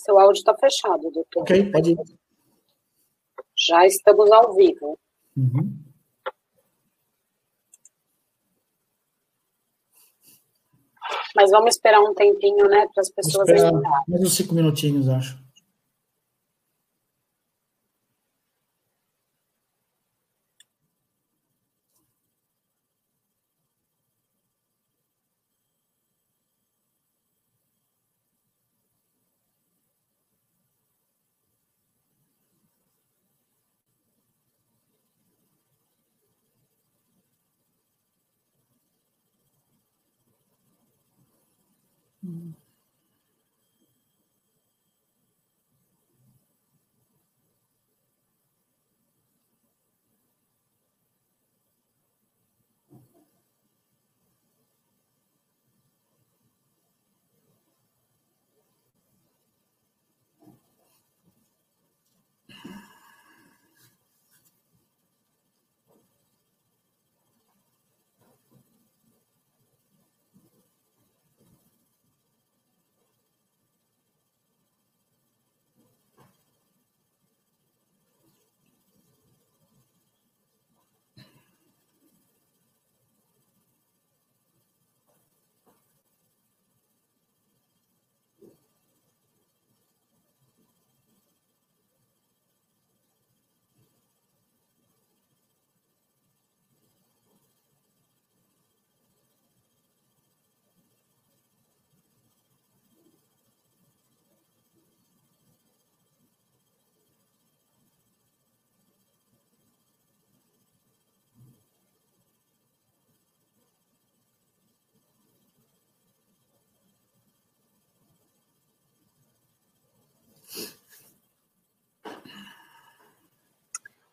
Seu áudio está fechado, doutor. Ok, pode ir. Já estamos ao vivo. Uhum. Mas vamos esperar um tempinho, né, para as pessoas entrarem. Mais uns 5 minutinhos, acho.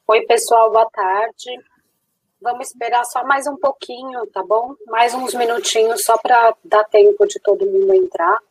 Oi, pessoal, boa tarde. Vamos esperar só mais um pouquinho, tá bom? Mais uns minutinhos, só para dar tempo de todo mundo entrar.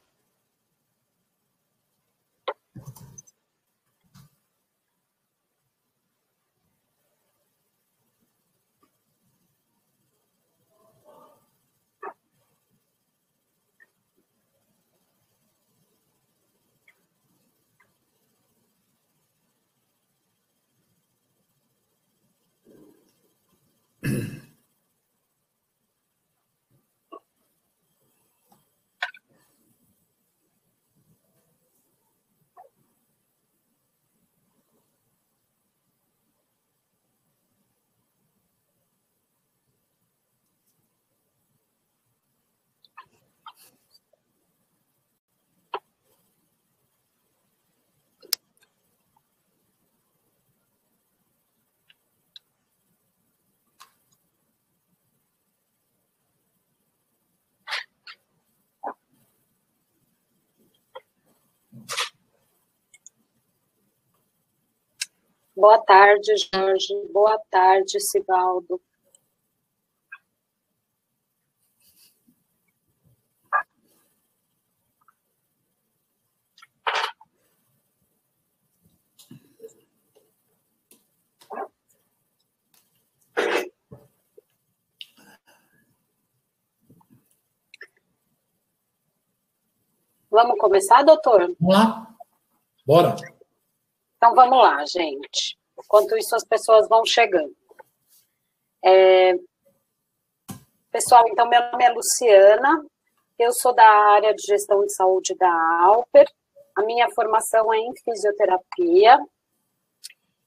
Boa tarde, Jorge. Boa tarde, Sivaldo. Vamos começar, doutor? Vamos lá? Bora. Então, vamos lá, gente. Enquanto isso, as pessoas vão chegando. Pessoal, então, meu nome é Luciana, eu sou da área de gestão de saúde da Alper, a minha formação é em fisioterapia,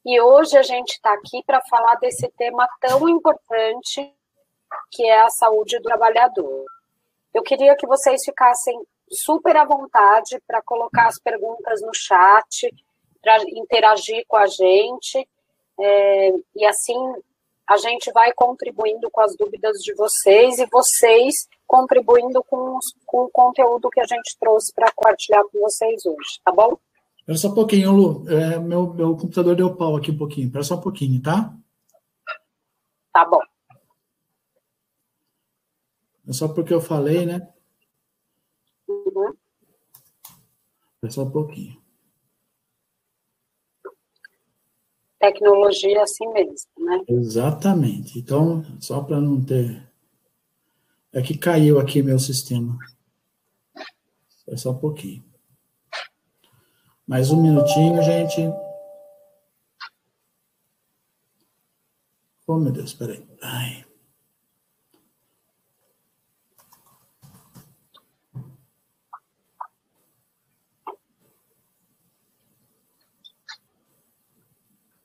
e hoje a gente está aqui para falar desse tema tão importante, que é a saúde do trabalhador. Eu queria que vocês ficassem super à vontade para colocar as perguntas no chat, para interagir com a gente, e assim a gente vai contribuindo com as dúvidas de vocês e vocês contribuindo com o conteúdo que a gente trouxe para compartilhar com vocês hoje, tá bom? Espera só um pouquinho, Lu. Meu computador deu pau aqui um pouquinho. Espera só um pouquinho, tá? Tá bom. É só porque eu falei, né? Uhum. Espera só um pouquinho. Tecnologia é assim mesmo, né? Exatamente. Então, só para não ter... É que caiu aqui meu sistema. É só um pouquinho. Mais um minutinho, gente. Oh, meu Deus, peraí. Ai.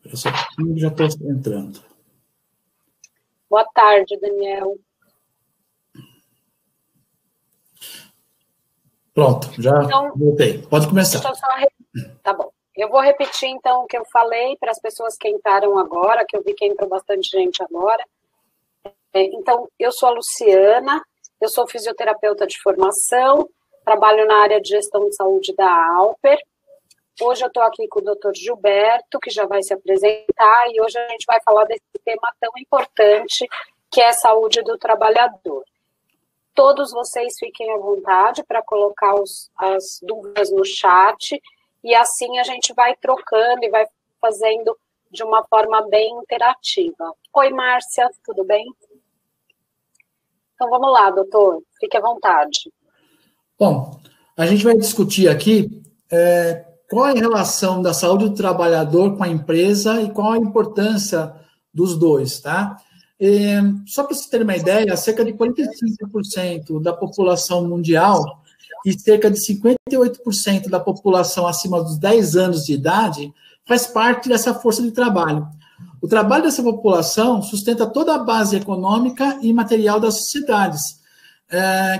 Eu já estou entrando. Boa tarde, Daniel. Pronto, já voltei. Pode começar. Tá bom. Eu vou repetir, então, o que eu falei para as pessoas que entraram agora, que eu vi que entrou bastante gente agora. Então, eu sou a Luciana, eu sou fisioterapeuta de formação, trabalho na área de gestão de saúde da Alper. Hoje eu estou aqui com o Dr. Gilberto, que já vai se apresentar, e hoje a gente vai falar desse tema tão importante, que é a saúde do trabalhador. Todos vocês fiquem à vontade para colocar as dúvidas no chat, e assim a gente vai trocando e vai fazendo de uma forma bem interativa. Oi, Márcia, tudo bem? Então vamos lá, doutor, fique à vontade. Bom, a gente vai discutir aqui qual é a relação da saúde do trabalhador com a empresa e qual a importância dos dois, tá? Só para vocês terem uma ideia, cerca de 45% da população mundial e cerca de 58% da população acima dos 10 anos de idade faz parte dessa força de trabalho. O trabalho dessa população sustenta toda a base econômica e material das sociedades,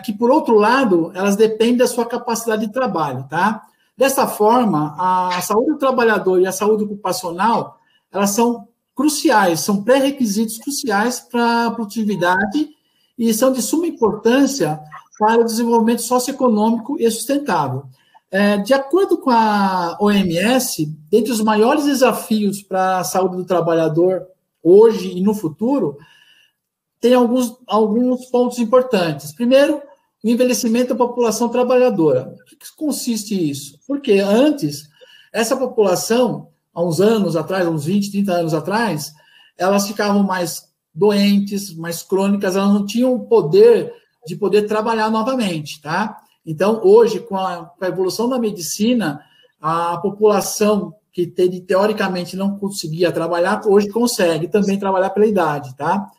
que, por outro lado, elas dependem da sua capacidade de trabalho, tá? Dessa forma, a saúde do trabalhador e a saúde ocupacional, elas são cruciais, são pré-requisitos cruciais para a produtividade e são de suma importância para o desenvolvimento socioeconômico e sustentável. De acordo com a OMS, dentre os maiores desafios para a saúde do trabalhador hoje e no futuro, tem alguns pontos importantes. Primeiro, o envelhecimento da população trabalhadora. O que consiste isso? Porque antes, essa população, há uns anos atrás, uns 20, 30 anos atrás, elas ficavam mais doentes, mais crônicas, elas não tinham o poder de poder trabalhar novamente, tá? Então, hoje, com a evolução da medicina, a população que teoricamente não conseguia trabalhar, hoje consegue também trabalhar pela idade, tá?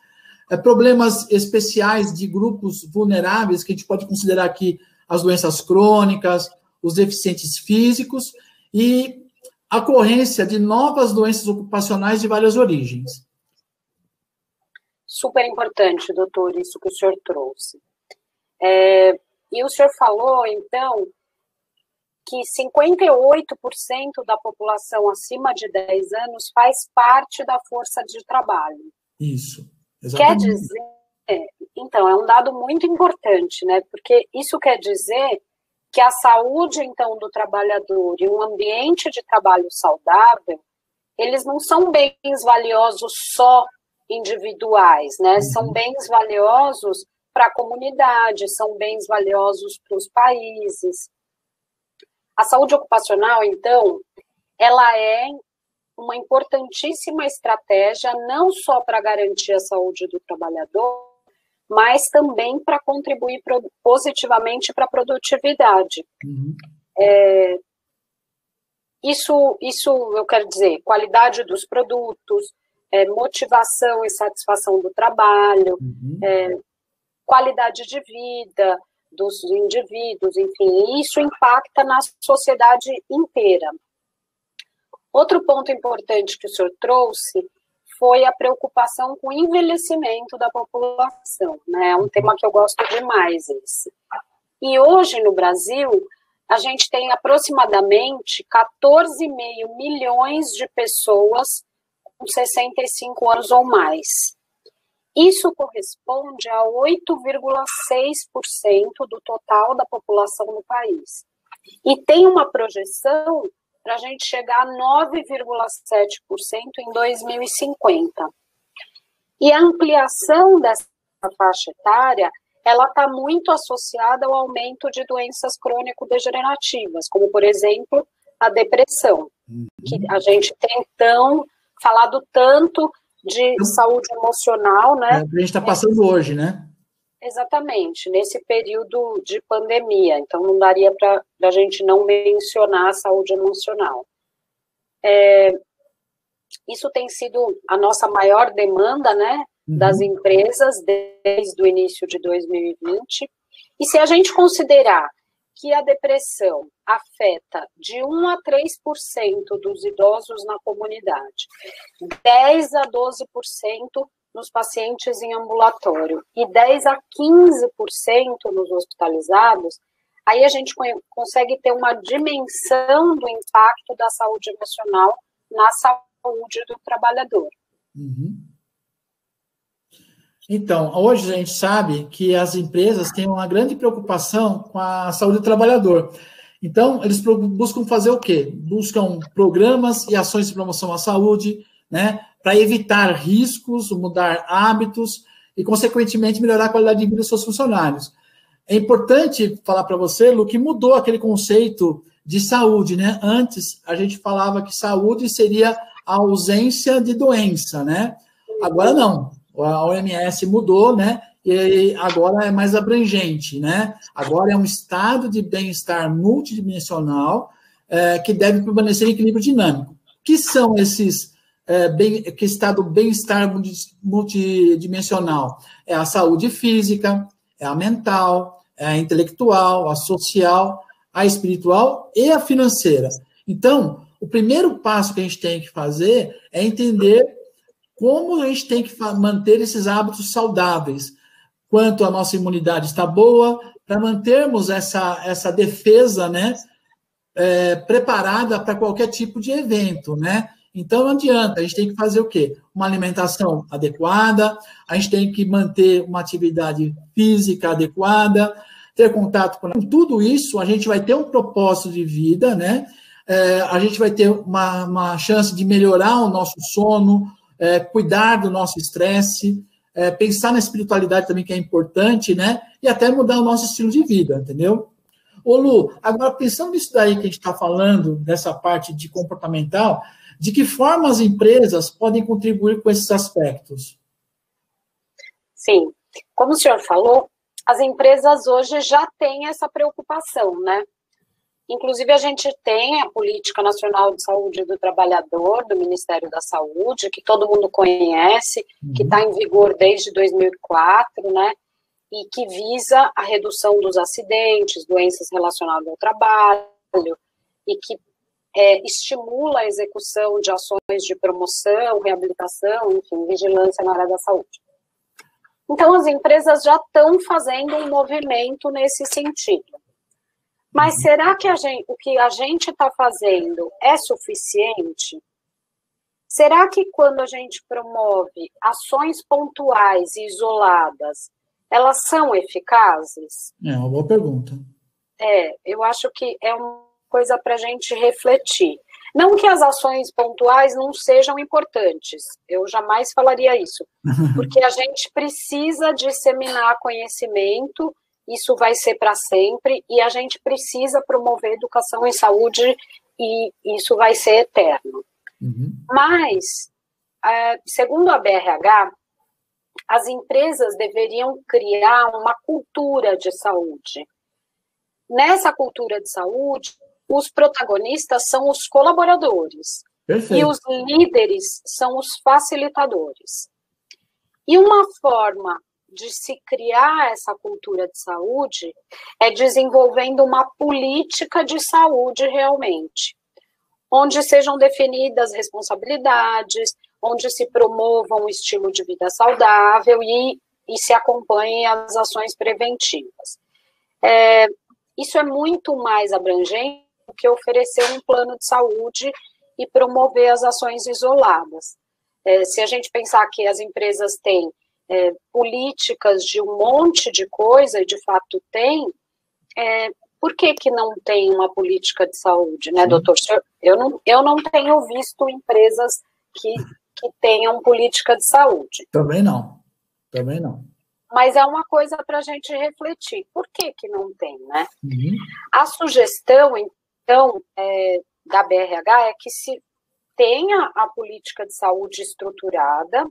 Problemas especiais de grupos vulneráveis, que a gente pode considerar aqui as doenças crônicas, os deficientes físicos e a ocorrência de novas doenças ocupacionais de várias origens. Super importante, doutor, isso que o senhor trouxe. E o senhor falou, então, que 58% da população acima de 10 anos faz parte da força de trabalho. Isso, exatamente. Quer dizer, então, é um dado muito importante, né? Porque isso quer dizer que a saúde, então, do trabalhador e um ambiente de trabalho saudável, eles não são bens valiosos só individuais, né? São bens valiosos para a comunidade, são bens valiosos para os países. A saúde ocupacional, então, ela é uma importantíssima estratégia, não só para garantir a saúde do trabalhador, mas também para contribuir positivamente para a produtividade. Isso eu quero dizer, qualidade dos produtos, motivação e satisfação do trabalho, qualidade de vida dos indivíduos, enfim, isso impacta na sociedade inteira. Outro ponto importante que o senhor trouxe foi a preocupação com o envelhecimento da população, né? É um tema que eu gosto demais, esse. E hoje, no Brasil, a gente tem aproximadamente 14,5 milhões de pessoas com 65 anos ou mais. Isso corresponde a 8,6% do total da população do país. E tem uma projeção para a gente chegar a 9,7% em 2050. E a ampliação dessa faixa etária, ela está muito associada ao aumento de doenças crônico-degenerativas, como, por exemplo, a depressão, que a gente tem falado tanto de saúde emocional, né? A gente está passando hoje, né? Exatamente, nesse período de pandemia, então não daria para a gente não mencionar a saúde emocional. Isso tem sido a nossa maior demanda, né, das empresas desde o início de 2020. E se a gente considerar que a depressão afeta de 1 a 3% dos idosos na comunidade, 10 a 12% nos pacientes em ambulatório e 10 a 15% nos hospitalizados, aí a gente consegue ter uma dimensão do impacto da saúde emocional na saúde do trabalhador. Então, hoje a gente sabe que as empresas têm uma grande preocupação com a saúde do trabalhador. Então, eles buscam fazer o quê? Buscam programas e ações de promoção à saúde, né, para evitar riscos, mudar hábitos e, consequentemente, melhorar a qualidade de vida dos seus funcionários. É importante falar para você, Lu, que mudou aquele conceito de saúde, né? Antes, a gente falava que saúde seria a ausência de doença, né? Agora não. A OMS mudou, né? E agora é mais abrangente, né? Agora é um estado de bem-estar multidimensional que deve permanecer em equilíbrio dinâmico. Que são esses que estado bem-estar multidimensional? É a saúde física, é a mental, é a intelectual, a social, a espiritual e a financeira. Então, o primeiro passo que a gente tem que fazer é entender como a gente tem que manter esses hábitos saudáveis, quanto a nossa imunidade está boa, para mantermos essa defesa, né, preparada para qualquer tipo de evento, né? Então, não adianta, a gente tem que fazer o quê? Uma alimentação adequada, a gente tem que manter uma atividade física adequada, ter contato com tudo isso, a gente vai ter um propósito de vida, né? A gente vai ter uma chance de melhorar o nosso sono, cuidar do nosso estresse, pensar na espiritualidade também, que é importante, né? E até mudar o nosso estilo de vida, entendeu? Ô, Lu, agora pensando nisso daí que a gente está falando, dessa parte de comportamental, de que forma as empresas podem contribuir com esses aspectos? Sim, como o senhor falou, as empresas hoje já têm essa preocupação, né? Inclusive, a gente tem a Política Nacional de Saúde do Trabalhador, do Ministério da Saúde, que todo mundo conhece, que está em vigor desde 2004, né? E que visa a redução dos acidentes, doenças relacionadas ao trabalho, e que estimula a execução de ações de promoção, reabilitação, enfim, vigilância na área da saúde. Então, as empresas já estão fazendo um movimento nesse sentido. Mas será que o que a gente está fazendo é suficiente? Será que quando a gente promove ações pontuais e isoladas, elas são eficazes? É uma boa pergunta. Eu acho que é uma coisa para a gente refletir. Não que as ações pontuais não sejam importantes, eu jamais falaria isso, porque a gente precisa disseminar conhecimento, isso vai ser para sempre, e a gente precisa promover educação em saúde, e isso vai ser eterno. Mas, segundo a BRH, as empresas deveriam criar uma cultura de saúde. Nessa cultura de saúde, os protagonistas são os colaboradores. Perfeito. E os líderes são os facilitadores. E uma forma de se criar essa cultura de saúde é desenvolvendo uma política de saúde realmente, onde sejam definidas responsabilidades, onde se promova um estilo de vida saudável e se acompanhem as ações preventivas. Isso é muito mais abrangente do que oferecer um plano de saúde e promover as ações isoladas. Se a gente pensar que as empresas têm políticas de um monte de coisa, e de fato tem, por que não tem uma política de saúde, né, doutor? Eu não tenho visto empresas que tenham política de saúde. Também não. Mas é uma coisa para a gente refletir. Por que não tem, né? A sugestão, então, da BRH é que se tenha a política de saúde estruturada,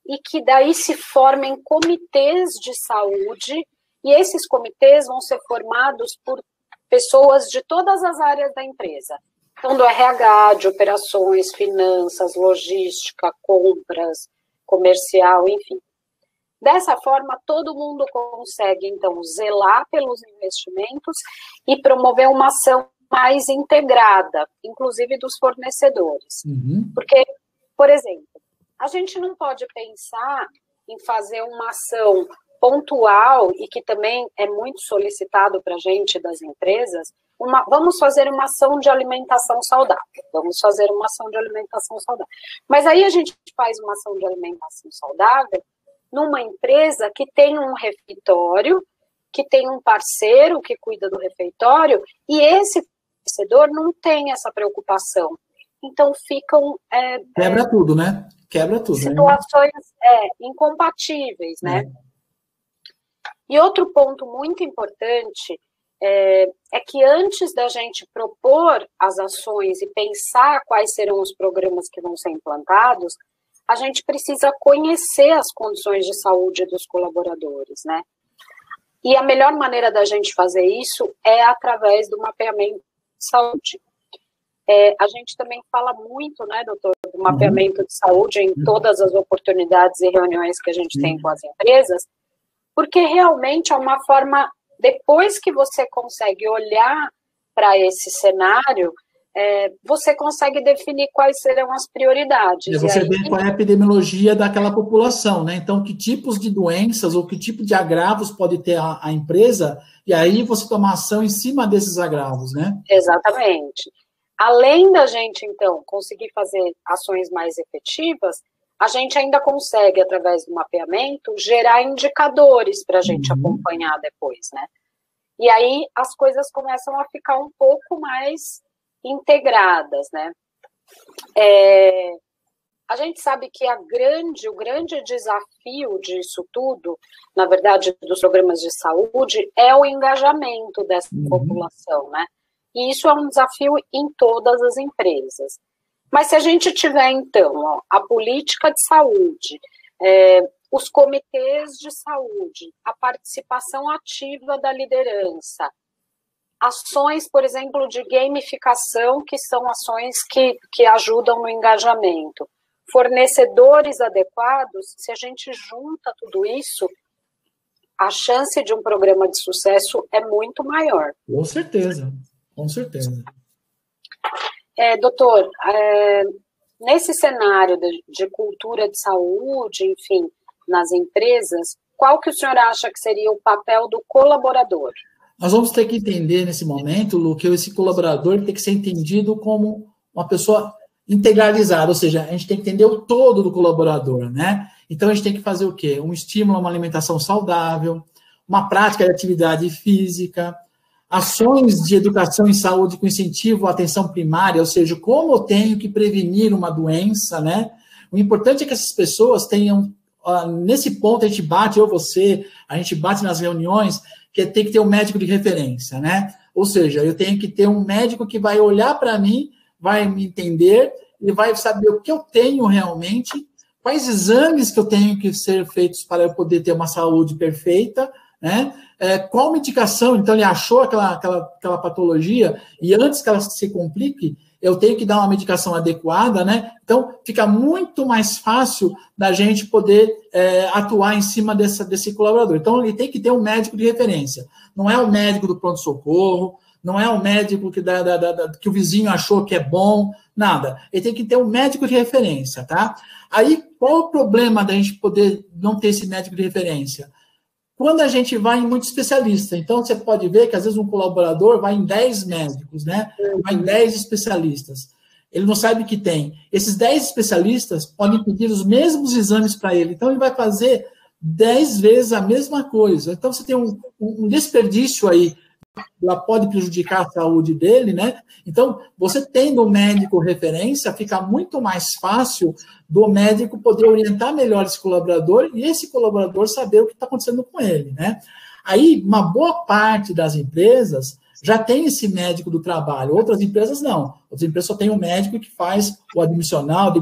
e que daí se formem comitês de saúde, e esses comitês vão ser formados por pessoas de todas as áreas da empresa. Então, do RH, de operações, finanças, logística, compras, comercial, enfim. Dessa forma, todo mundo consegue, então, zelar pelos investimentos e promover uma ação mais integrada, inclusive dos fornecedores. Porque, por exemplo, a gente não pode pensar em fazer uma ação pontual e que também é muito solicitado para a gente das empresas, vamos fazer uma ação de alimentação saudável, Mas aí a gente faz uma ação de alimentação saudável numa empresa que tem um refeitório, que tem um parceiro que cuida do refeitório, e esse fornecedor não tem essa preocupação. Então ficam... Quebra tudo, né? Quebra tudo. Situações incompatíveis, né? E outro ponto muito importante é que antes da gente propor as ações e pensar quais serão os programas que vão ser implantados, a gente precisa conhecer as condições de saúde dos colaboradores, né? E a melhor maneira da gente fazer isso é através do mapeamento de saúde. A gente também fala muito, né, doutor, do mapeamento de saúde em todas as oportunidades e reuniões que a gente tem com as empresas, porque realmente é uma forma, depois que você consegue olhar para esse cenário, você consegue definir quais serão as prioridades. E você vê qual é a epidemiologia daquela população, né? Então, que tipos de doenças ou que tipo de agravos pode ter a empresa, e aí você toma ação em cima desses agravos, né? Exatamente. Além da gente, então, conseguir fazer ações mais efetivas, a gente ainda consegue, através do mapeamento, gerar indicadores para a gente acompanhar depois, né? E aí as coisas começam a ficar um pouco mais integradas, né? A gente sabe que o grande desafio disso tudo, na verdade, dos programas de saúde, é o engajamento dessa população, né? E isso é um desafio em todas as empresas. Mas se a gente tiver, então, a política de saúde, os comitês de saúde, a participação ativa da liderança, ações, por exemplo, de gamificação, que são ações que ajudam no engajamento, fornecedores adequados, se a gente junta tudo isso, a chance de um programa de sucesso é muito maior. Com certeza, com certeza. Doutor, nesse cenário de cultura de saúde, enfim, nas empresas, qual que o senhor acha que seria o papel do colaborador? Nós vamos ter que entender nesse momento, Lu, que esse colaborador tem que ser entendido como uma pessoa integralizada, ou seja, a gente tem que entender o todo do colaborador, né? Então, a gente tem que fazer o quê? Um estímulo a uma alimentação saudável, uma prática de atividade física, ações de educação em saúde com incentivo à atenção primária, ou seja, como eu tenho que prevenir uma doença, né? O importante é que essas pessoas tenham, nesse ponto a gente bate, a gente bate nas reuniões, que tem que ter um médico de referência, né? Ou seja, eu tenho que ter um médico que vai olhar para mim, vai me entender e vai saber o que eu tenho realmente, quais exames que eu tenho que ser feitos para eu poder ter uma saúde perfeita, né? Qual medicação, então ele achou aquela patologia e antes que ela se complique, eu tenho que dar uma medicação adequada, né? Então, fica muito mais fácil da gente poder atuar em cima desse colaborador. Então, ele tem que ter um médico de referência. Não é o médico do pronto-socorro, não é o médico que o vizinho achou que é bom, nada. Ele tem que ter um médico de referência, tá? Aí, qual o problema da gente poder não ter esse médico de referência? Quando a gente vai em muito especialista, então você pode ver que às vezes um colaborador vai em 10 médicos, né? Vai em 10 especialistas. Ele não sabe que tem. Esses 10 especialistas podem pedir os mesmos exames para ele, então ele vai fazer 10 vezes a mesma coisa. Então você tem um desperdício aí, ela pode prejudicar a saúde dele, né? Então, você tendo um médico referência, fica muito mais fácil do médico poder orientar melhor esse colaborador e esse colaborador saber o que está acontecendo com ele, né? Aí, uma boa parte das empresas já tem esse médico do trabalho, outras empresas não. Outras empresas só tem um médico que faz o admissional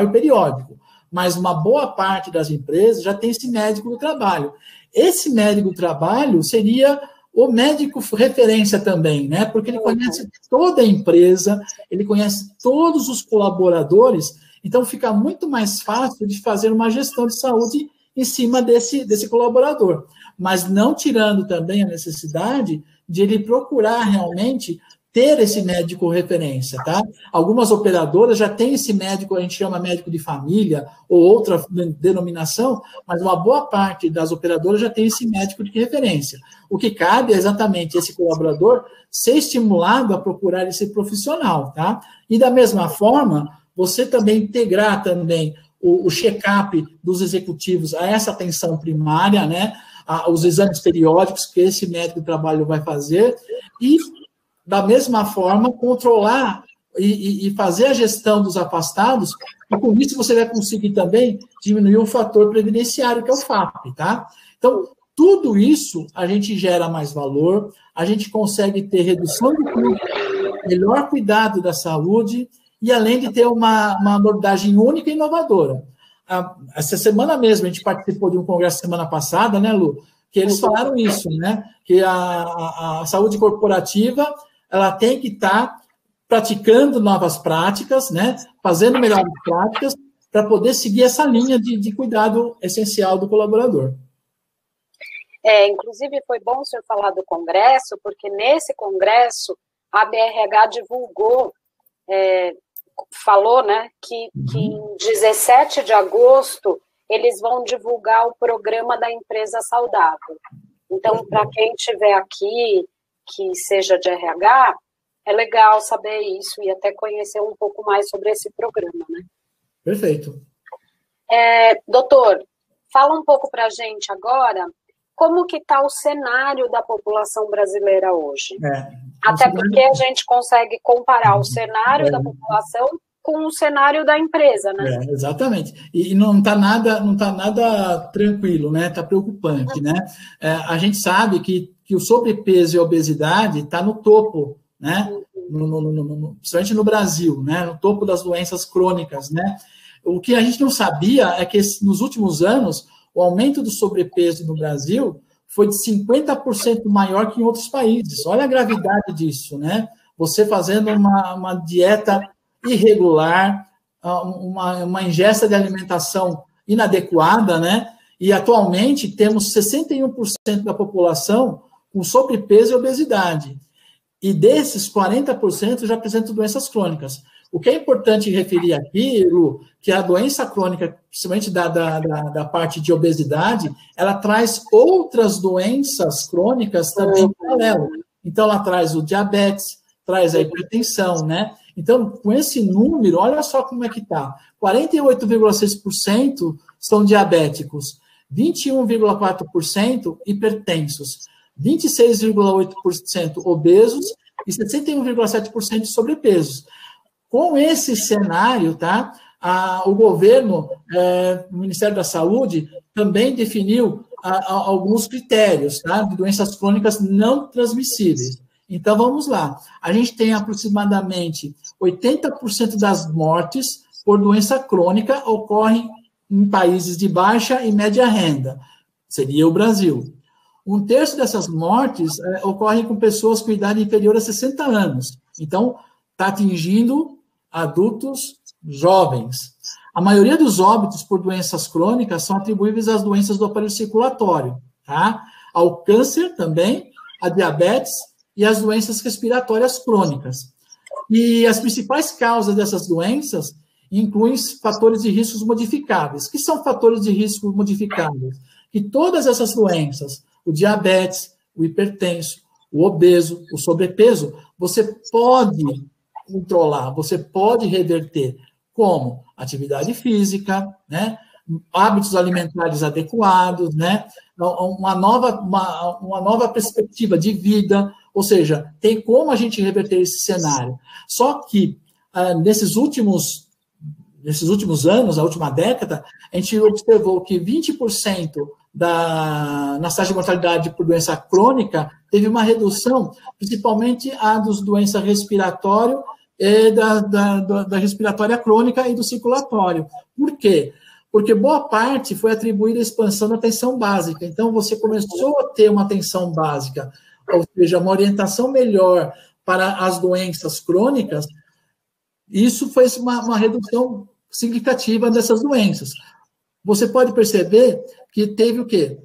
e periódico. mas uma boa parte das empresas já tem esse médico do trabalho. Esse médico do trabalho seria o médico referência também, né? Porque ele conhece toda a empresa, ele conhece todos os colaboradores, então fica muito mais fácil de fazer uma gestão de saúde em cima desse colaborador, mas não tirando também a necessidade de ele procurar realmente ter esse médico referência, tá? Algumas operadoras já têm esse médico, a gente chama médico de família, ou outra denominação, mas uma boa parte das operadoras já tem esse médico de referência. O que cabe é exatamente esse colaborador ser estimulado a procurar esse profissional, tá? E da mesma forma, você também integrar também o check-up dos executivos a essa atenção primária, né? Os exames periódicos que esse médico do trabalho vai fazer, e da mesma forma, controlar e fazer a gestão dos afastados, e com isso você vai conseguir também diminuir o fator previdenciário, que é o FAP, tá? Então, tudo isso a gente gera mais valor, a gente consegue ter redução de custo, melhor cuidado da saúde, e além de ter uma abordagem única e inovadora. Essa semana mesmo, a gente participou de um congresso semana passada, né, Lu? Que eles falaram isso, né? Que a saúde corporativa ela tem que estar praticando novas práticas, né? Fazendo melhores práticas, para poder seguir essa linha de cuidado essencial do colaborador. Inclusive, foi bom o senhor falar do congresso, porque nesse congresso, a BRH divulgou, falou, né, que em 17 de agosto, eles vão divulgar o programa da Empresa Saudável. Então, para quem estiver aqui, que seja de RH, é legal saber isso e até conhecer um pouco mais sobre esse programa, né? Perfeito. Doutor, fala um pouco para a gente agora como que está o cenário da população brasileira hoje. Até porque a gente consegue comparar o cenário da população com o cenário da empresa, né? Exatamente. E não está nada tranquilo, né? Está preocupante, né? A gente sabe que o sobrepeso e a obesidade está no topo, né? Principalmente no Brasil, né? No topo das doenças crônicas, né? O que a gente não sabia é que nos últimos anos o aumento do sobrepeso no Brasil foi de 50% maior que em outros países. Olha a gravidade disso, né? Você fazendo uma dieta irregular, uma ingesta de alimentação inadequada, né? E atualmente temos 61% da população com sobrepeso e obesidade. E desses, 40% já apresentam doenças crônicas. O que é importante referir aqui, Lu, que a doença crônica, principalmente da parte de obesidade, ela traz outras doenças crônicas também em paralelo. Então, ela traz o diabetes, traz a hipertensão, né? Então, com esse número, olha só como é que está. 48,6% são diabéticos, 21,4% hipertensos, 26,8% obesos e 61,7% sobrepesos. Com esse cenário, tá? O governo, o Ministério da Saúde, também definiu alguns critérios, tá? De doenças crônicas não transmissíveis. Então, vamos lá. A gente tem aproximadamente 80% das mortes por doença crônica ocorrem em países de baixa e média renda. Seria o Brasil. 1/3 dessas mortes ocorrem com pessoas com idade inferior a 60 anos. Então, está atingindo adultos jovens. A maioria dos óbitos por doenças crônicas são atribuíveis às doenças do aparelho circulatório, tá? Ao câncer também, a diabetes e as doenças respiratórias crônicas. E as principais causas dessas doenças incluem fatores de riscos modificáveis. O que são fatores de risco modificáveis? Que todas essas doenças, o diabetes, o hipertenso, o obeso, o sobrepeso, você pode controlar, você pode reverter, como atividade física, né? Hábitos alimentares adequados, né? Uma nova perspectiva de vida, ou seja, tem como a gente reverter esse cenário. Só que, nesses últimos anos, a última década, a gente observou que 20% na taxa de mortalidade por doença crônica teve uma redução, principalmente a dos doenças respiratórias, da respiratória crônica e do circulatório. Por quê? Porque boa parte foi atribuída à expansão da atenção básica. Então, você começou a ter uma atenção básica, ou seja, uma orientação melhor para as doenças crônicas. Isso foi uma redução significativa dessas doenças. Você pode perceber que teve o quê?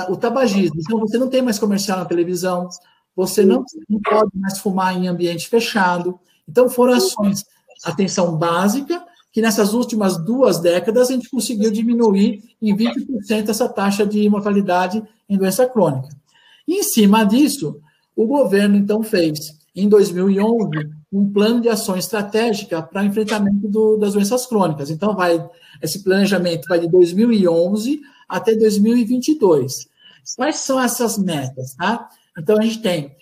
O tabagismo. Então, você não tem mais comercial na televisão, você não pode mais fumar em ambiente fechado. Então, foram ações, atenção básica, que nessas últimas 2 décadas a gente conseguiu diminuir em 20% essa taxa de mortalidade em doença crônica. E, em cima disso, o governo, então, fez, em 2011, um plano de ação estratégica para enfrentamento das doenças crônicas. Então, esse planejamento vai de 2011 até 2022. Quais são essas metas? Tá? Então, a gente tem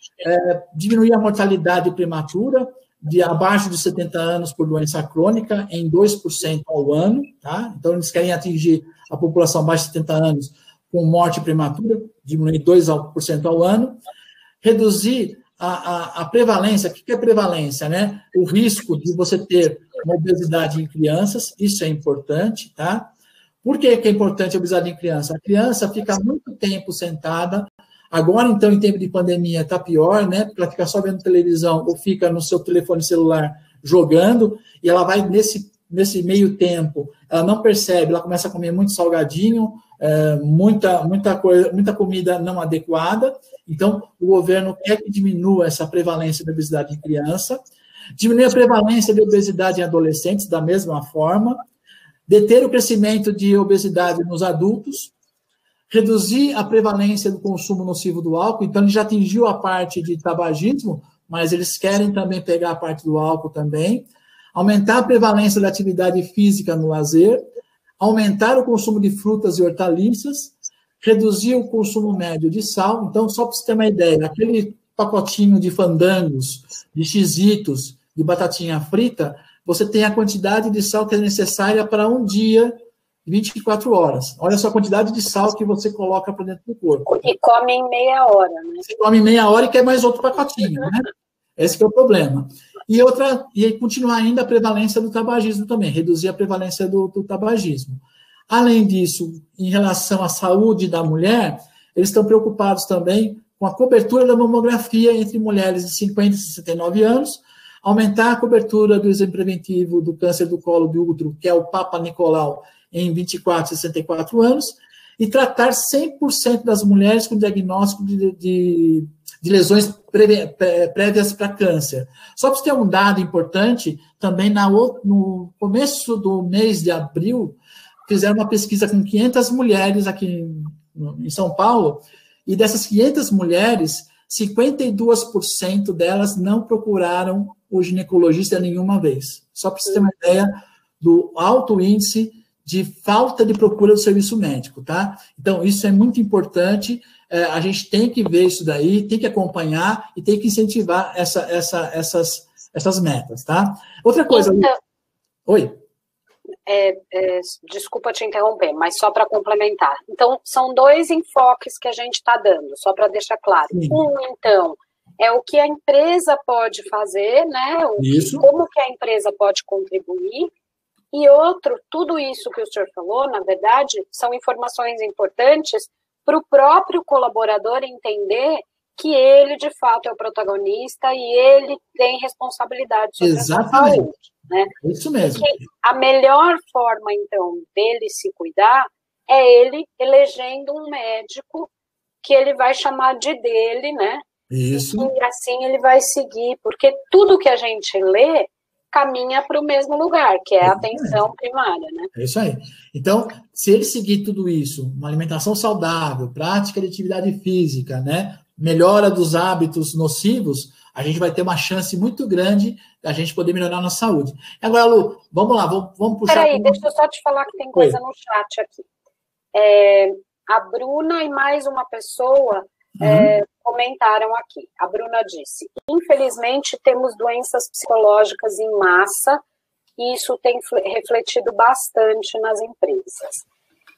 diminuir a mortalidade prematura de abaixo de 70 anos por doença crônica em 2% ao ano. Tá? Então, eles querem atingir a população abaixo de 70 anos com morte prematura, diminuir 2% ao ano. Reduzir a prevalência. O que é prevalência? Né? O risco de você ter uma obesidade em crianças, isso é importante, tá? Por que é importante a obesidade em criança? A criança fica muito tempo sentada, agora, então, em tempo de pandemia, está pior, né? Porque ela fica só vendo televisão ou fica no seu telefone celular jogando, e ela vai, nesse meio tempo, ela não percebe, ela começa a comer muito salgadinho, muita comida não adequada. Então, o governo quer que diminua essa prevalência da obesidade em criança, diminuir a prevalência de obesidade em adolescentes da mesma forma, deter o crescimento de obesidade nos adultos, reduzir a prevalência do consumo nocivo do álcool. Então, ele já atingiu a parte de tabagismo, mas eles querem também pegar a parte do álcool também, aumentar a prevalência da atividade física no lazer, aumentar o consumo de frutas e hortaliças, reduzir o consumo médio de sal. Então, só para você ter uma ideia, aquele pacotinho de fandangos, de xizitos, de batatinha frita, você tem a quantidade de sal que é necessária para um dia, 24 horas. Olha só a quantidade de sal que você coloca para dentro do corpo. E come em meia hora, né? Você come em meia hora e quer mais outro pacotinho, né? Esse que é o problema. E continuar ainda a prevalência do tabagismo também, reduzir a prevalência do tabagismo. Além disso, em relação à saúde da mulher, eles estão preocupados também com a cobertura da mamografia entre mulheres de 50 e 69 anos, aumentar a cobertura do exame preventivo do câncer do colo de útero, que é o Papa Nicolau, em 24 e 64 anos, e tratar 100% das mulheres com diagnóstico de lesões prévias para câncer. Só para você ter um dado importante, também no começo do mês de abril, fizeram uma pesquisa com 500 mulheres aqui em São Paulo, e dessas 500 mulheres, 52% delas não procuraram o ginecologista nenhuma vez. Só para você ter uma ideia do alto índice de falta de procura do serviço médico, tá? Então, isso é muito importante, a gente tem que ver isso daí, tem que acompanhar e tem que incentivar essas metas, tá? Outra coisa... Então, oi? Desculpa te interromper, mas só para complementar. Então, são 2 enfoques que a gente está dando, só para deixar claro. Sim. Então, é o que a empresa pode fazer, né? Como que a empresa pode contribuir. E outro, tudo isso que o senhor falou, na verdade, são informações importantes para o próprio colaborador entender que ele, de fato, é o protagonista e ele tem responsabilidade sobre a sua saúde. Né? Isso mesmo. Porque a melhor forma, então, dele se cuidar é ele elegendo um médico que ele vai chamar de dele, né? Isso. E assim ele vai seguir, porque tudo que a gente lê caminha para o mesmo lugar, que é a atenção primária, né? É isso aí. Então, se ele seguir tudo isso, uma alimentação saudável, prática de atividade física, né? Melhora dos hábitos nocivos, a gente vai ter uma chance muito grande da gente poder melhorar a nossa saúde. Agora, Lu, vamos lá, vamos puxar... Peraí, deixa eu só te falar que tem coisa no chat aqui. A Bruna e mais uma pessoa comentaram aqui. A Bruna disse, infelizmente temos doenças psicológicas em massa e isso tem refletido bastante nas empresas.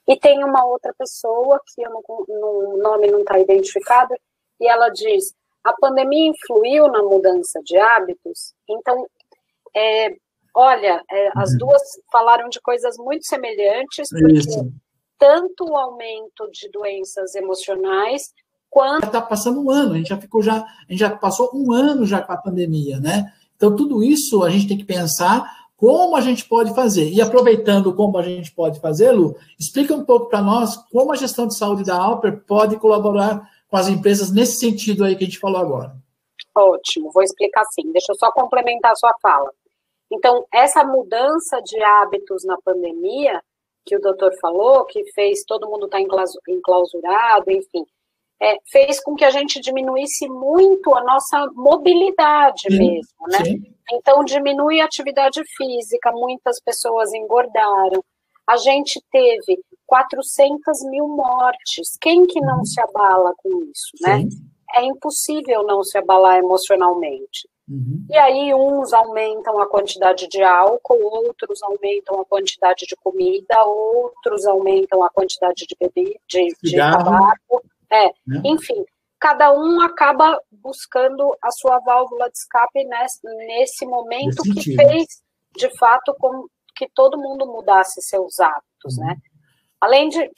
E tem uma outra pessoa, que o nome não está identificado, e ela diz, a pandemia influiu na mudança de hábitos, então Olha, as duas falaram de coisas muito semelhantes, porque tanto o aumento de doenças emocionais, quanto... Está passando um ano, a gente já passou um ano já com a pandemia, né? Então, tudo isso a gente tem que pensar como a gente pode fazer. E aproveitando como a gente pode fazer, Lu, explica um pouco para nós como a gestão de saúde da Alper pode colaborar com as empresas nesse sentido aí que a gente falou agora. Ótimo, vou explicar sim. Deixa eu só complementar a sua fala. Então, essa mudança de hábitos na pandemia, que o doutor falou, que fez todo mundo estar enclausurado, enfim, fez com que a gente diminuísse muito a nossa mobilidade mesmo, né? Sim. Então, diminui a atividade física, muitas pessoas engordaram. A gente teve 400 mil mortes. Quem que não se abala com isso, né? Sim. É impossível não se abalar emocionalmente. E aí, uns aumentam a quantidade de álcool, outros aumentam a quantidade de comida, outros aumentam a quantidade de bebida, de tabaco. Enfim, cada um acaba buscando a sua válvula de escape nesse momento que fez, de fato, com que todo mundo mudasse seus hábitos, né? Além de,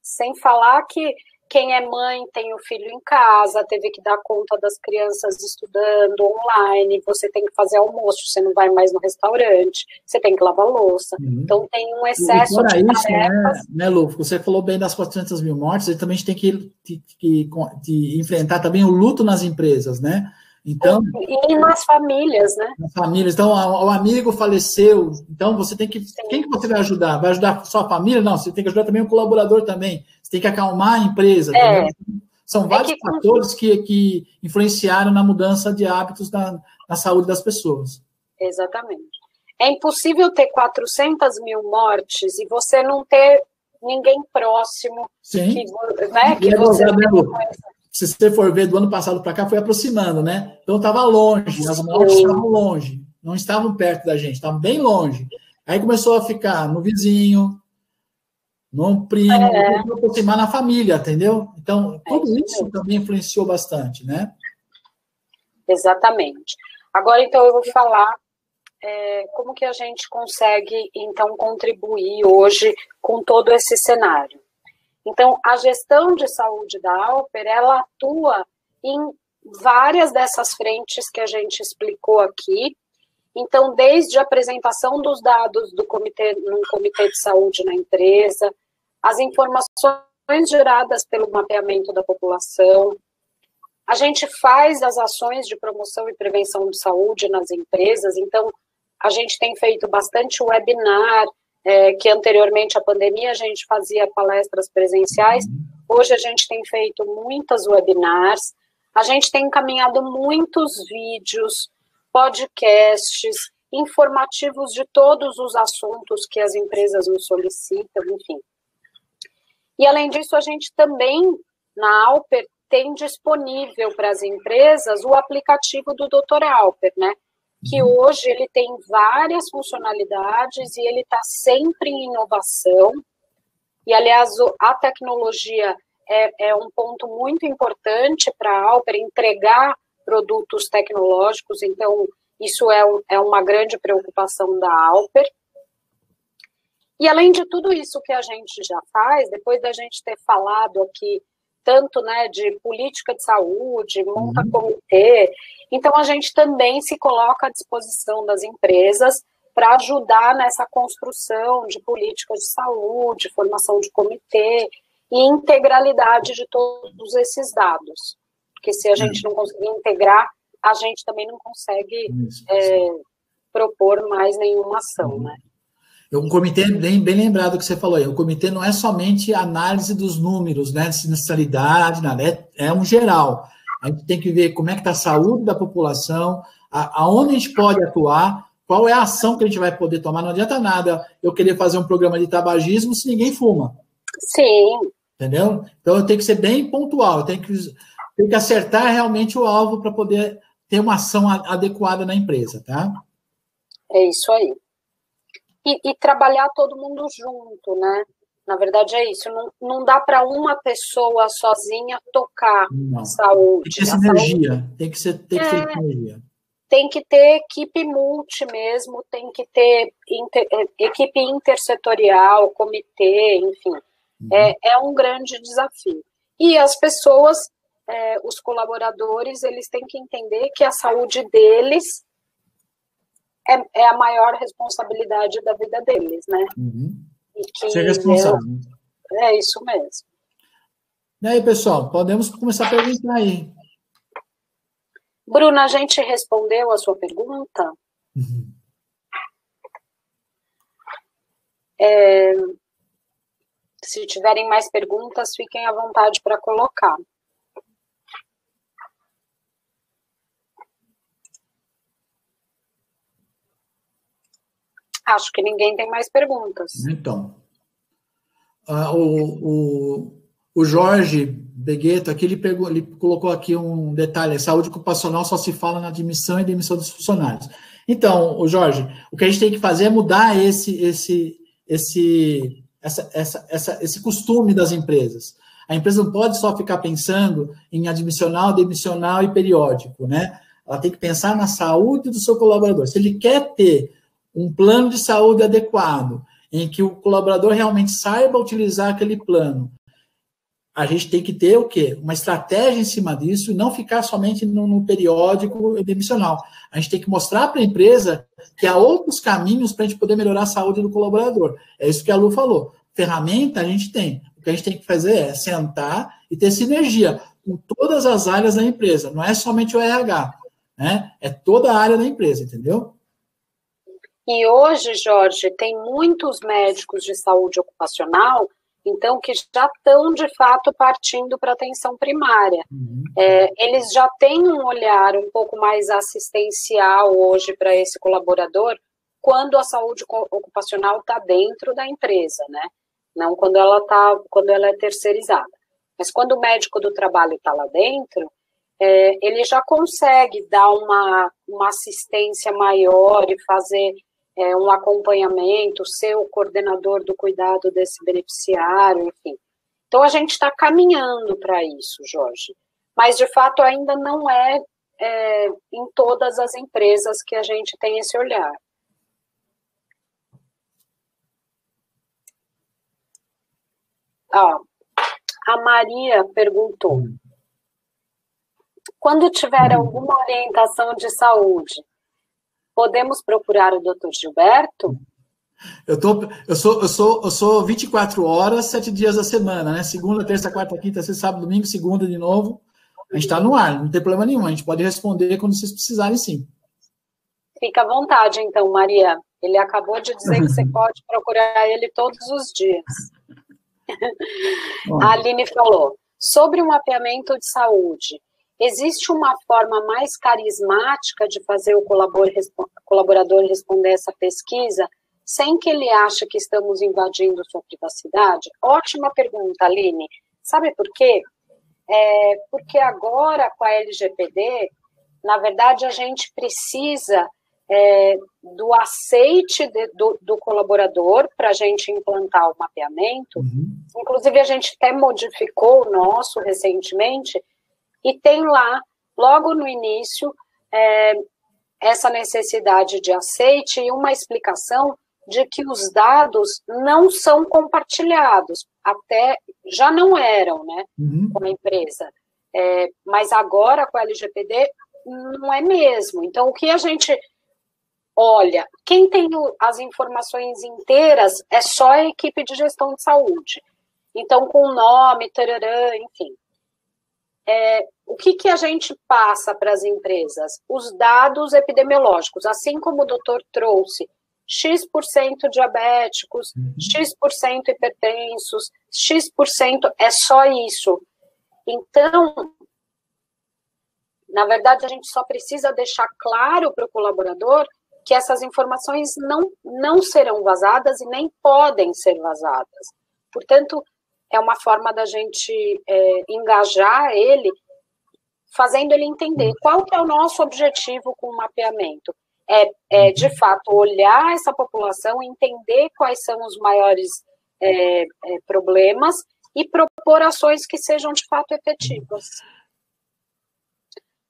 sem falar que quem é mãe tem o filho em casa, teve que dar conta das crianças estudando online, você tem que fazer almoço, você não vai mais no restaurante, você tem que lavar louça. Então, tem um excesso de tarefas. Né, Lu, você falou bem das 400 mil mortes, e também a gente tem que enfrentar também o luto nas empresas, né? Então, e nas famílias, né? Nas famílias. Então, o amigo faleceu, então você tem que... Sim. Quem que você vai ajudar? Vai ajudar só a família? Não, você tem que ajudar também o colaborador também. Você tem que acalmar a empresa. São vários fatores que influenciaram na mudança de hábitos na saúde das pessoas. Exatamente. É impossível ter 400 mil mortes e você não ter ninguém próximo. Sim. Que você se você for ver, do ano passado para cá, foi aproximando, né? Então, estava longe, as mortes estavam longe, não estavam perto da gente, estavam bem longe. Aí começou a ficar no vizinho, no primo, aproximar na família, entendeu? Então, tudo isso também influenciou bastante, né? Exatamente. Agora, então, eu vou falar como que a gente consegue, então, contribuir hoje com todo esse cenário. Então, a gestão de saúde da Alper, ela atua em várias dessas frentes que a gente explicou aqui. Então, desde a apresentação dos dados no comitê de saúde na empresa, as informações geradas pelo mapeamento da população, a gente faz as ações de promoção e prevenção de saúde nas empresas. Então, a gente tem feito bastante webinar, que anteriormente à pandemia a gente fazia palestras presenciais, hoje a gente tem feito muitas webinars, a gente tem encaminhado muitos vídeos, podcasts, informativos de todos os assuntos que as empresas nos solicitam, enfim. E além disso, a gente também, na Alper, tem disponível para as empresas o aplicativo do Dr. Alper, né? Que hoje ele tem várias funcionalidades e ele está sempre em inovação. E, aliás, a tecnologia é um ponto muito importante para a Alper entregar produtos tecnológicos, então isso é uma grande preocupação da Alper. E, além de tudo isso que a gente já faz, depois da gente ter falado aqui tanto, né, de política de saúde, monta comitê, então a gente também se coloca à disposição das empresas para ajudar nessa construção de políticas de saúde, formação de comitê e integralidade de todos esses dados. Porque se a gente não conseguir integrar, a gente também não consegue propor mais nenhuma ação, né? Um comitê, bem lembrado que você falou aí, o comitê não é somente análise dos números, né, de sinistralidade, nada, é um geral. A gente tem que ver como é que está a saúde da população, aonde a gente pode atuar, qual é a ação que a gente vai poder tomar. Não adianta nada eu querer fazer um programa de tabagismo se ninguém fuma. Sim. Entendeu? Então, eu tenho que ser bem pontual, eu tenho que acertar realmente o alvo para poder ter uma ação adequada na empresa, tá? É isso aí. E trabalhar todo mundo junto, né? Na verdade é isso, não dá para uma pessoa sozinha tocar saúde. Tem que ter sinergia, tem que ter sinergia. tem que ter equipe multi mesmo, tem que ter equipe intersetorial, comitê, enfim. É um grande desafio. E as pessoas, os colaboradores, eles têm que entender que a saúde deles é a maior responsabilidade da vida deles, né? E que ser responsável. É isso mesmo. E aí, pessoal, podemos começar a perguntar aí. Bruna, a gente respondeu a sua pergunta? Se tiverem mais perguntas, fiquem à vontade para colocar. Acho que ninguém tem mais perguntas. Então, o Jorge Begueto, aqui ele colocou aqui um detalhe: saúde ocupacional só se fala na admissão e demissão dos funcionários. Então, o Jorge, o que a gente tem que fazer é mudar esse costume das empresas. A empresa não pode só ficar pensando em admissional, demissional e periódico, né? Ela tem que pensar na saúde do seu colaborador. Se ele quer ter um plano de saúde adequado, em que o colaborador realmente saiba utilizar aquele plano, a gente tem que ter o quê? Uma estratégia em cima disso e não ficar somente no periódico demissional. A gente tem que mostrar para a empresa que há outros caminhos para a gente poder melhorar a saúde do colaborador. É isso que a Lu falou. Ferramenta a gente tem. O que a gente tem que fazer é sentar e ter sinergia com todas as áreas da empresa. Não é somente o RH, né? É toda a área da empresa, entendeu? E hoje, Jorge, tem muitos médicos de saúde ocupacional, então, que já estão, de fato, partindo para a atenção primária. Eles já têm um olhar um pouco mais assistencial hoje para esse colaborador, quando a saúde ocupacional está dentro da empresa, né? Não quando ela é terceirizada. Mas quando o médico do trabalho está lá dentro, ele já consegue dar uma assistência maior e fazer um acompanhamento, ser o coordenador do cuidado desse beneficiário, enfim. Então, a gente está caminhando para isso, Jorge. Mas, de fato, ainda não é em todas as empresas que a gente tem esse olhar. A Maria perguntou: quando tiver alguma orientação de saúde, podemos procurar o Dr. Gilberto? Eu sou 24 horas, 7 dias da semana, né? Segunda, terça, quarta, quinta, sexta, sábado, domingo, segunda de novo. A gente está no ar, não tem problema nenhum. A gente pode responder quando vocês precisarem, sim. Fica à vontade, então, Maria. Ele acabou de dizer que você pode procurar ele todos os dias. A Aline falou: sobre o mapeamento de saúde, existe uma forma mais carismática de fazer o colaborador responder essa pesquisa sem que ele ache que estamos invadindo sua privacidade? Ótima pergunta, Aline. Sabe por quê? Porque agora, com a LGPD, na verdade, a gente precisa do aceite do colaborador para a gente implantar o mapeamento. Inclusive, a gente até modificou o nosso recentemente, e tem lá, logo no início, essa necessidade de aceite e uma explicação de que os dados não são compartilhados, até já não eram, né, com a empresa. Mas agora, com a LGPD, não é mesmo. Então, o que a gente olha, quem tem as informações inteiras é só a equipe de gestão de saúde. Então, com nome, tararã, enfim. O que a gente passa para as empresas? Os dados epidemiológicos, assim como o doutor trouxe, X% diabéticos, X% hipertensos, X% é só isso. Então, na verdade, a gente só precisa deixar claro para o colaborador que essas informações não serão vazadas e nem podem ser vazadas. Portanto, é uma forma da gente engajar ele, fazendo ele entender qual que é o nosso objetivo com o mapeamento. De fato, olhar essa população, entender quais são os maiores problemas e propor ações que sejam, de fato, efetivas.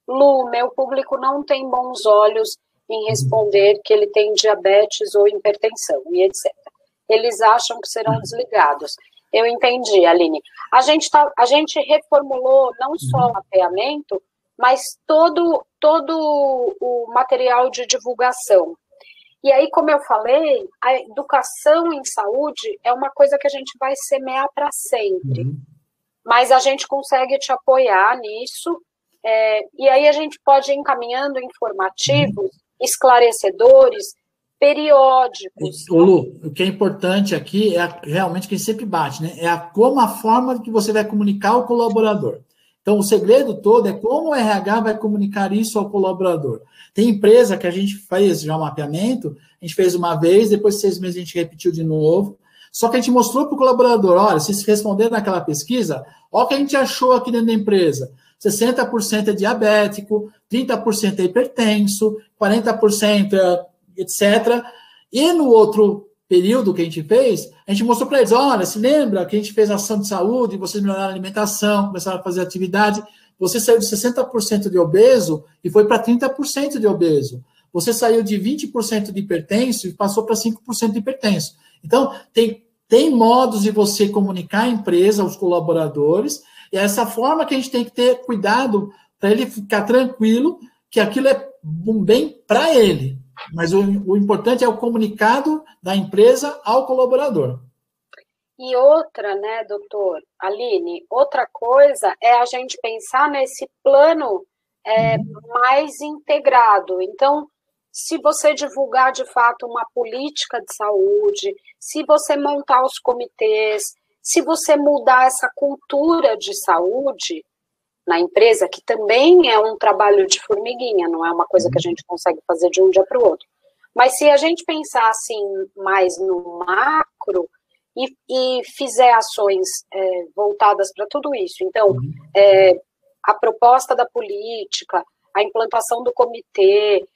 Lu, meu público não tem bons olhos em responder que ele tem diabetes ou hipertensão e etc. Eles acham que serão desligados. Eu entendi, Aline. A gente reformulou não só o mapeamento, mas todo o material de divulgação. E aí, como eu falei, a educação em saúde é uma coisa que a gente vai semear para sempre. Mas a gente consegue te apoiar nisso, e aí a gente pode ir encaminhando informativos, esclarecedores, periódicos. Lu, o que é importante aqui é realmente quem sempre bate, né? É como a forma que você vai comunicar ao colaborador. Então, o segredo todo é como o RH vai comunicar isso ao colaborador. Tem empresa que a gente fez já um mapeamento, a gente fez uma vez, depois de 6 meses a gente repetiu de novo, só que a gente mostrou para o colaborador, olha, se responder naquela pesquisa, olha o que a gente achou aqui dentro da empresa. 60% é diabético, 30% é hipertenso, 40% é etc. E no outro período que a gente fez, a gente mostrou para eles, olha, se lembra que a gente fez ação de saúde, vocês melhoraram a alimentação, começaram a fazer atividade, você saiu de 60% de obeso e foi para 30% de obeso. Você saiu de 20% de hipertenso e passou para 5% de hipertenso. Então, tem modos de você comunicar a empresa, os colaboradores, e é essa forma que a gente tem que ter cuidado para ele ficar tranquilo que aquilo é um bem para ele. Mas o importante é o comunicado da empresa ao colaborador. E outra, né, doutor Aline, outra coisa é a gente pensar nesse plano mais integrado. Então, se você divulgar de fato uma política de saúde, se você montar os comitês, se você mudar essa cultura de saúde na empresa, que também é um trabalho de formiguinha, não é uma coisa que a gente consegue fazer de um dia para o outro. Mas se a gente pensar assim mais no macro e fizer ações voltadas para tudo isso, então, a proposta da política, a implantação do comitê,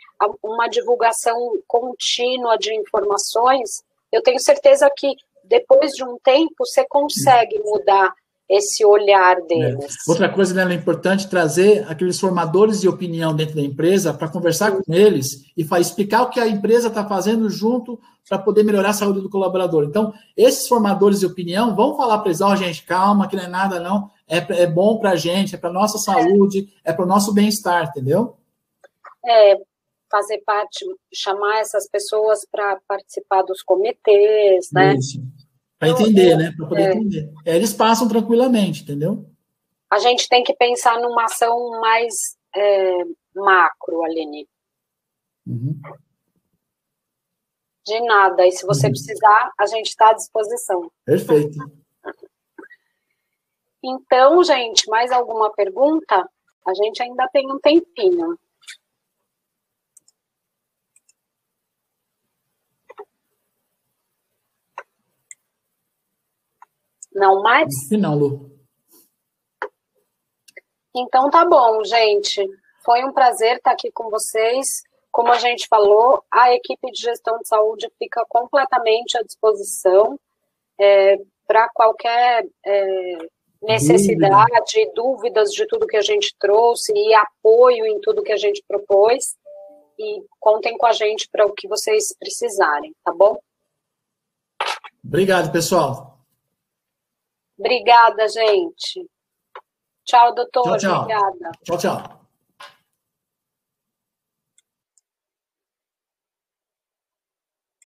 uma divulgação contínua de informações, eu tenho certeza que depois de um tempo você consegue mudar esse olhar deles. Outra coisa, né, é importante trazer aqueles formadores de opinião dentro da empresa para conversar com eles e explicar o que a empresa está fazendo junto para poder melhorar a saúde do colaborador. Então, esses formadores de opinião vão falar para eles, gente, calma, que não é nada não, é bom para a gente, é para a nossa saúde, é para o nosso bem-estar, entendeu? Fazer parte, chamar essas pessoas para participar dos comitês, né? Isso. Para entender, né? Para poder entender. Eles passam tranquilamente, entendeu? A gente tem que pensar numa ação mais macro, Aline. De nada. E se você precisar, a gente está à disposição. Perfeito. Então, gente, mais alguma pergunta? A gente ainda tem um tempinho. Não mais? Não, Lu. Então tá bom, gente. Foi um prazer estar aqui com vocês. Como a gente falou, a equipe de gestão de saúde fica completamente à disposição para qualquer necessidade, dúvidas de tudo que a gente trouxe e apoio em tudo que a gente propôs. E contem com a gente para o que vocês precisarem, tá bom? Obrigado, pessoal. Obrigada, gente. Tchau, doutor. Tchau, tchau. Obrigada. Tchau, tchau.